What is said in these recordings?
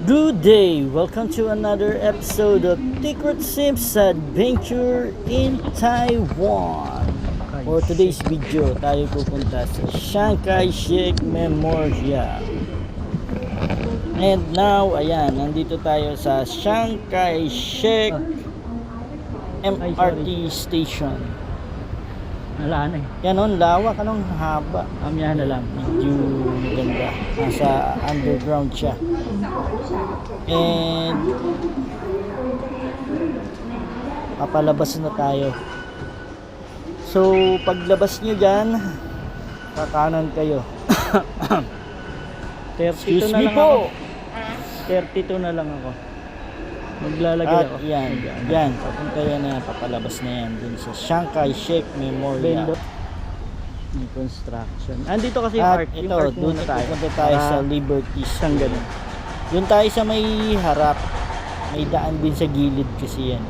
Good day! Welcome to another episode of Secret Sims Adventure in Taiwan. For today's video, tayo pupunta sa Chiang Kai-shek Memorial. And now, ayan, nandito tayo sa Chiang Kai-shek MRT Station. Nalaan eh. Yan o, lawak, anong haba. Amyahan na lang. Medyo maganda. Nasa underground siya. And papalabas na tayo. So paglabas nyo dyan, kakanan kayo. 32 Excuse na me lang po. ako. 32 na lang ako. Maglalagay At ako. yan, papunta yan na yan, papalabas na yan dun sa Chiang Kai-shek Memorial. Bendo. May construction. Andito kasi yung At park. Yung ito, park dun muna tayo. pupunta tayo sa Para Liberty isang Square. ganun. Doon tayo sa may harap. May daan din sa gilid kasi yan.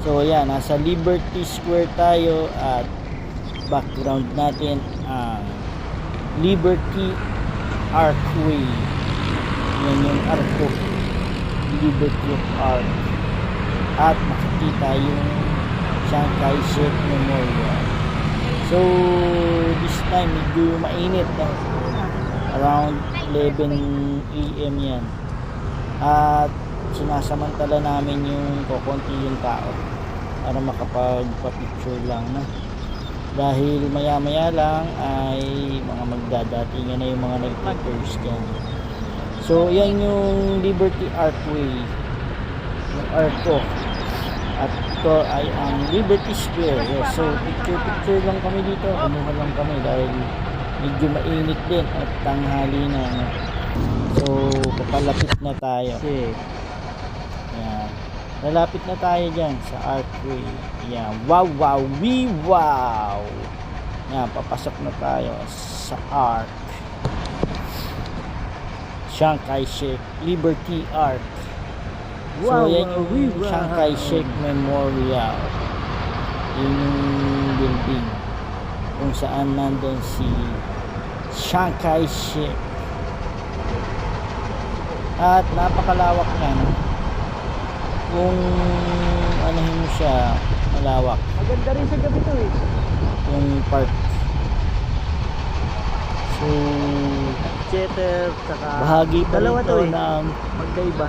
So yan, nasa Liberty Square tayo at background natin ang Liberty Archway. Yan yung arko. Liberty Arc. At makikita yung Chiang Kai-shek Memorial. So this time medyo mainit na. Around 11 AM yan. At sinasamantala namin yung kukunti yung tao para makapagpa-picture lang na. Dahil maya maya lang ay mga magdadatingan na yung mga nag-pictures dyan. So yan yung Liberty Archway, yung arco. At ito ay ang Liberty Square. Yes, so picture lang kami dito, kumuha lang kami dahil medyo mainit din at tanghali na, no? So papalapit na tayo. Kasi Yan. Lalapit na tayo dyan sa Archway. Yan. Wow, wow, wee, wow. Yan, papasok na tayo sa Arc. Chiang Kai-shek Liberty Arc. So Wow, yan wow, yung wee, wow. Chiang Kai-shek Memorial. Yung building kung saan nandun si Chiang Kai-shek. At napakalawak niya, no? Kung anuhin mo siya, malawak maganda rin sa gabi to eh. yung park. So Theater, saka bahagi pa dalawa rin to to eh. ng Magkaiba.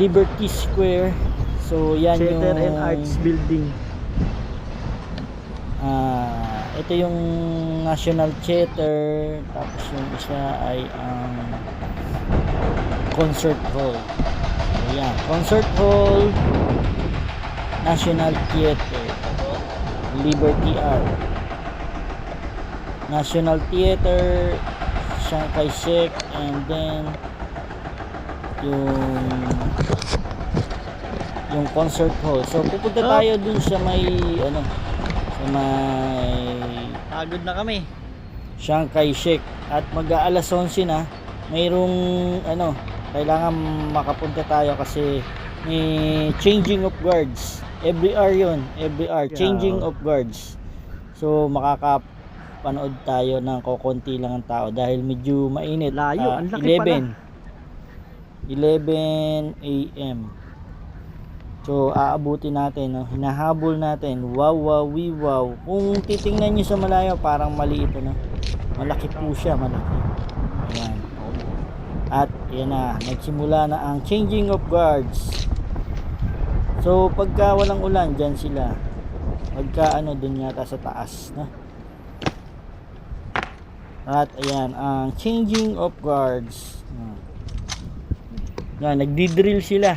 Liberty Square. So yan Theater yung and Arts Building. ito yung National Theater, tapos yung isa ay ang Concert Hall. So yan, Concert Hall, National Theater, Liberty Art, National Theater, Chiang Kai-shek, and then yung Concert Hall. So pupunta tayo dun sa may ano, sa may Pagod na kami. Chiang Kai-shek at mag-aalas 11 na. Mayroong ano, kailangan makapunta tayo kasi may changing of guards. Every hour yun, every hour changing of guards. So makakapanood tayo ng kokonti lang ang tao dahil medyo mainit. Layo, ang laki 11 AM. So aabutin natin, no? Hinahabol natin. Wow, wow, wee, wow. Kung titingnan nyo sa malayo, parang maliit, no? Malaki po siya, malaki. Ayan. At yan na, nagsimula na ang changing of guards. So pagka walang ulan, dyan sila. Pagka ano, dun yata sa taas, no? At ayan, ang changing of guards. Yan, nagdi-drill sila.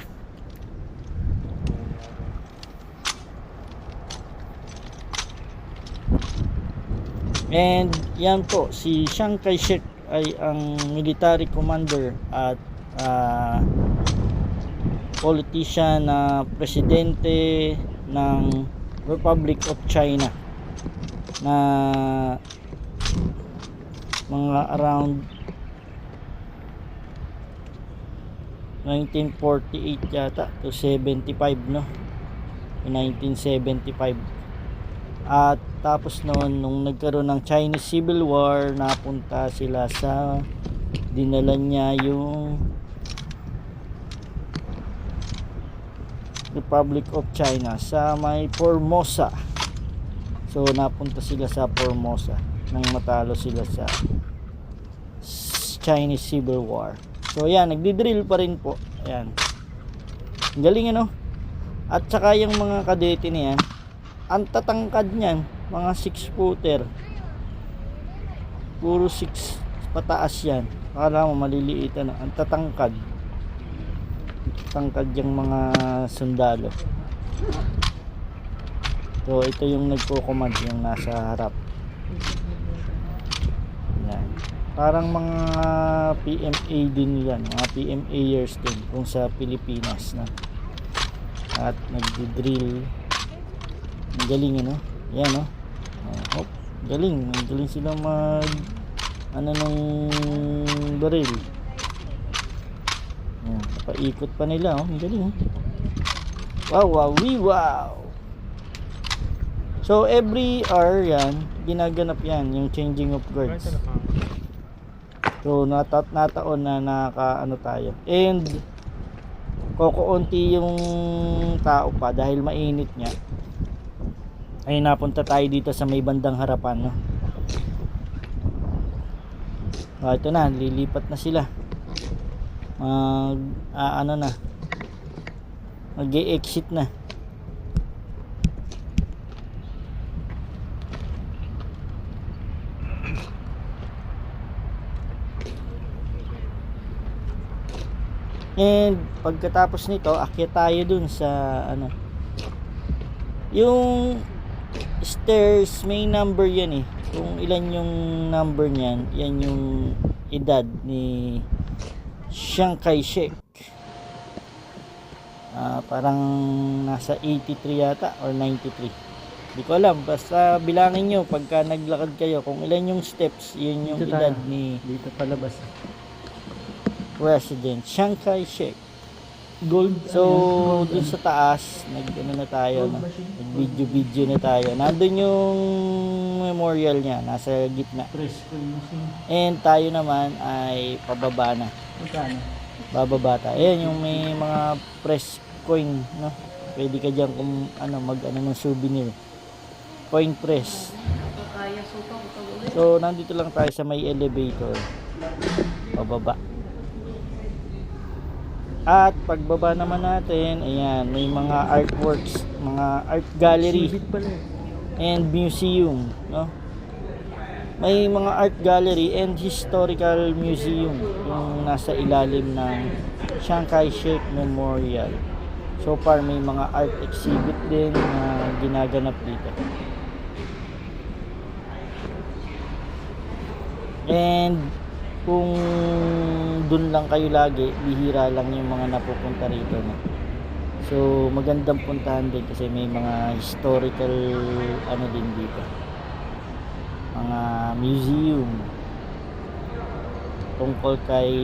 And yan po, si Chiang Kai-shek ay ang military commander at politician na presidente ng Republic of China na mga around 1948 yata to 75, no? 1975. At tapos noon, nung nagkaroon ng Chinese Civil War, napunta sila sa dinala niya yung Republic of China sa may Formosa. So napunta sila sa Formosa nang matalo sila sa Chinese Civil War. So yan, nagdi-drill pa rin po. Ayan. Ang galing ano. At saka yung mga kadete niyan, ang tatangkad niyan, mga 6 footer. Puro 6 pataas yan. Akala mo maliliit ano. Ang tatangkad. Tangkad yung mga sundalo. So ito yung nagko-command, yung nasa harap. Yan. Parang mga PMA din yan, mga PMAers din kung sa Pilipinas na. At nagdi-drill. Ang galing ano. Yan no. Oh, galing sila mag ano nung baril. Paikot pa nila, oh. Ang galing, oh. Wow. So every hour yan, ginaganap yan, yung changing of guards. So nataon na naka ano tayo. And kokoonti yung tao pa dahil mainit nga. Ay napunta tayo dito sa may bandang harapan, no. Ito na, lilipat na sila. Ano na, mag-e-exit na. And pagkatapos nito, akyat tayo dun sa ano, yung stairs, may number yan eh. Kung ilan yung number niyan, yan yung edad ni Chiang Kai-shek. Parang nasa 83 yata or 93. Hindi ko alam, basta bilangin nyo pagka naglakad kayo kung ilan yung steps, yun yung Dito edad tayo. ni Dito palabas. President Chiang Kai-shek. Gold. So dun sa taas, nag-ano na tayo, no? Nag-video na tayo. Nandun yung memorial niya, nasa gitna. Press coin machine. And tayo naman ay pababa na. Magkano? Bababa tayo. Ayan yung may mga press coin, no? Pwede ka diyan kung ano, mag-ano ng souvenir. Coin press. So nandito lang tayo sa may elevator. Pababa. At pagbaba naman natin, ayan, may mga artworks, mga art gallery Exhibit pala eh. and museum, no? May mga art gallery and historical museum yung nasa ilalim ng Chiang Kai-shek Memorial. So far may mga art exhibit din na ginaganap dito. And kung dun lang kayo lagi, bihira lang yung mga napupunta rito, no? So magandang puntahan din kasi may mga historical ano din dito, mga museum tungkol kay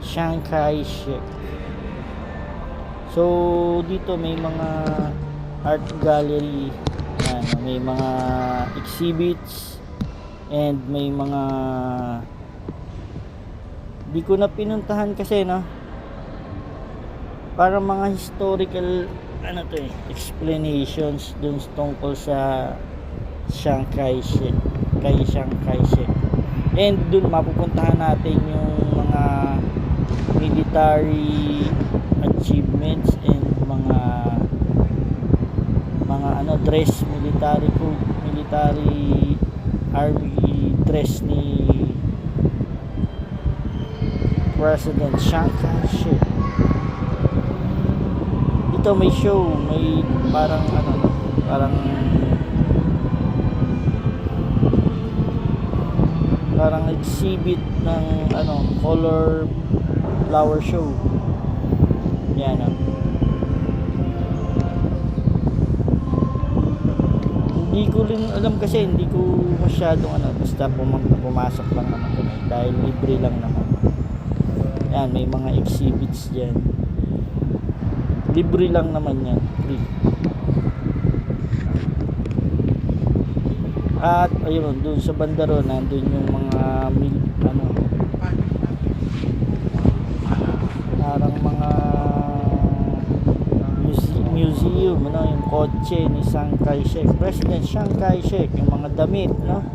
Chiang Kai-shek. So dito may mga art gallery, may mga exhibits, and may mga di ko na pinuntahan kasi, no, para mga historical ano to eh, explanations dun tungkol sa Chiang Kai-shek, kay Chiang Kai-shek. And dun mapupuntahan natin yung mga military achievements and mga ano dress, military army dress ni President Chiang Kai-shek. Dito may show, may parang ano, parang exhibit ng ano, color flower show. Yan, no? Hindi ko rin alam kasi hindi ko masyadong ano, basta pumasok lang naman kami dahil libre lang naman. Yan, may mga exhibits dyan. Libre lang naman yan, free. At ayun, dun sa banda ron, nandun yung mga ano, parang mga kotse ni Chiang Kai-shek, President Chiang Kai-shek, yung mga damit, no?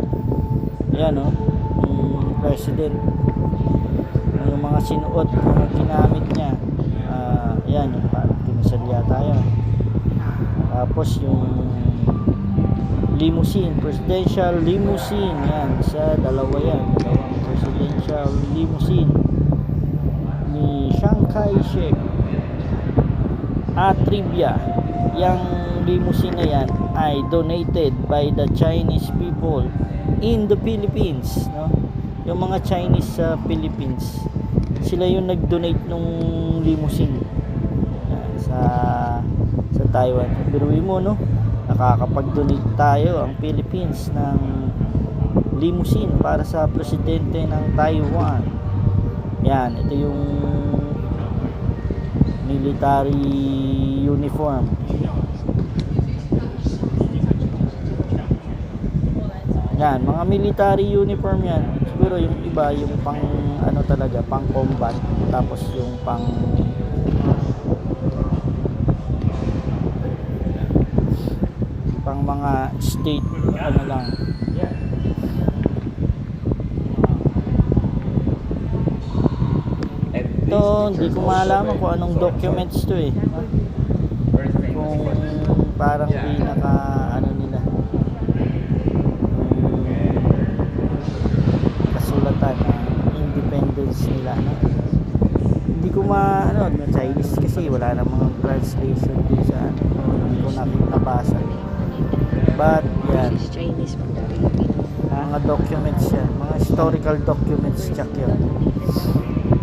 Ayan, no? Yung president, yung mga sinuot, yung ginamit niya. Ayan, yung parang kinasal yata yun. Tapos yung limousine, presidential limousine, yan, dalawang presidential limousine ni Chiang Kai-shek. Trivia, yung limousine na yan ay donated by the Chinese people in the Philippines, no? Yung mga Chinese sa Philippines, sila yung nag-donate nung limousine sa Taiwan. Biruin mo, no? Nakakapag-donate tayo, ang Philippines, ng limousine para sa presidente ng Taiwan. Yan, ito yung military uniform. Yan, mga military uniform yan. Siguro yung iba, yung pang ano talaga, pang combat. Tapos yung pang mga state, ano lang. Ito, hindi ko malaman kung anong documents to eh. Kung parang pinaka ano nila, kasulatan na independence nila, no? Hindi ko ano, Chinese kasi wala namang translation din sa ano, hindi ko nabasa. But yan, Chinese mga documents yan, mga historical documents, check yun.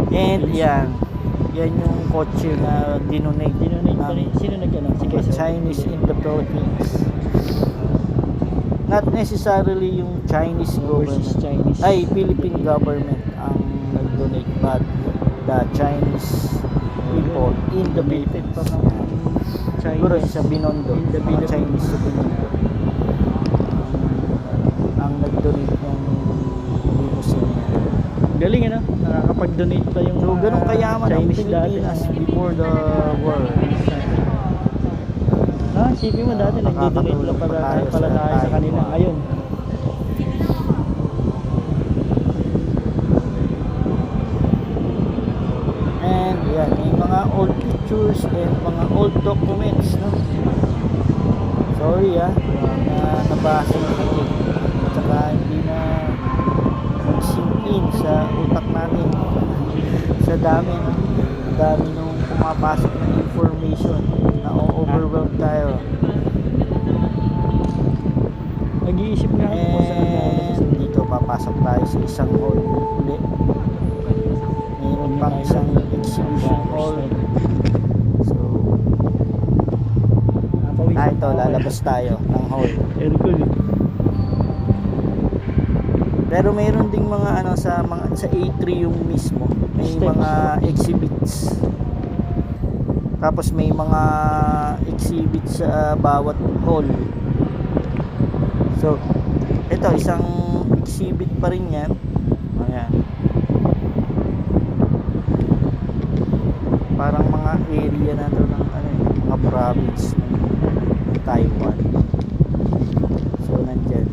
And yan yung kotse na dinonate pa rin. Sino nag-ano? mga Chinese in the Philippines. Not necessarily yung Chinese Versus government, Chinese. ay Philippine government ang nag-donate, but the Chinese people in the Donated pa ng siguro yung sa Binondo, in the mga Philippines. Chinese sa Binondo ang nag-donate ng limousine. Galing, ano? Nakakapag-donate pa yung So ganun kayaman ang Chinese dati. Pilipinas before the war. Isipin mo dati nag-donate lang pala tayo sa kanila. Ayun. And yan, may mga old pictures and mga old documents, no? Sorry na nabasa natin. At saka hindi na mag-sink in sa utak natin. Sa dami, no? Dami nung pumapasok ng information na overwhelmed tayo. Nag-iisip nga ako kung saan And dito papasok tayo sa isang hall uli. Mayroon pang isang exhibition hall. So ito, lalabas tayo ng hall. Aircon. Pero mayroon ding mga ano sa A3 yung mismo. May Steps. mga exhibits. Tapos may mga exhibits sa bawat hall. So ito isang exhibit pa rin yan. Ayan. Parang mga area na doon ng ano, mga province ng Taiwan. So nandyan.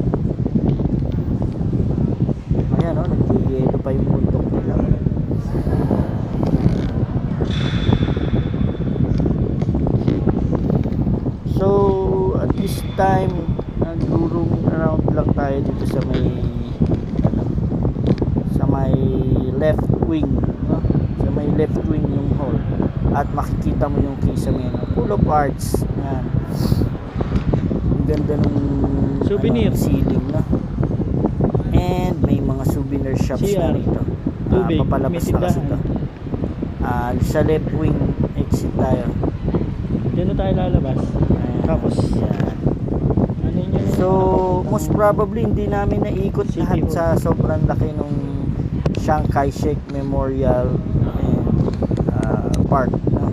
Ayan, nag-yelo pa yung bundok nila. So at this time nag-roam around lang tayo dito sa may left wing, no? Sa may left wing yung hall. At makikita mo yung kisame, no? Full of arts. Yan. Ang ganda nung Souvenir. ceiling, no? And may mga souvenir shops na CR. rito. Tubig, Papalabas may na kasi tindahan. to. Sa left wing exit tayo. Diyan na tayo lalabas. Ayan. Tapos, Yan. ano yun yung So, most probably hindi namin naikot City lahat Hall. sa sobrang laki nung Chiang Kai-shek Memorial and Park, no?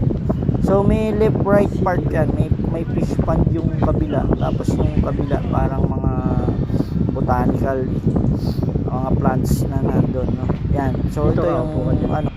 So, may left right park yan. May fish pond yung kabila. Tapos yung kabila parang mga botanical mga plants na nandun, no? Yan. So, Ito, ito upo ka yung dyan. ano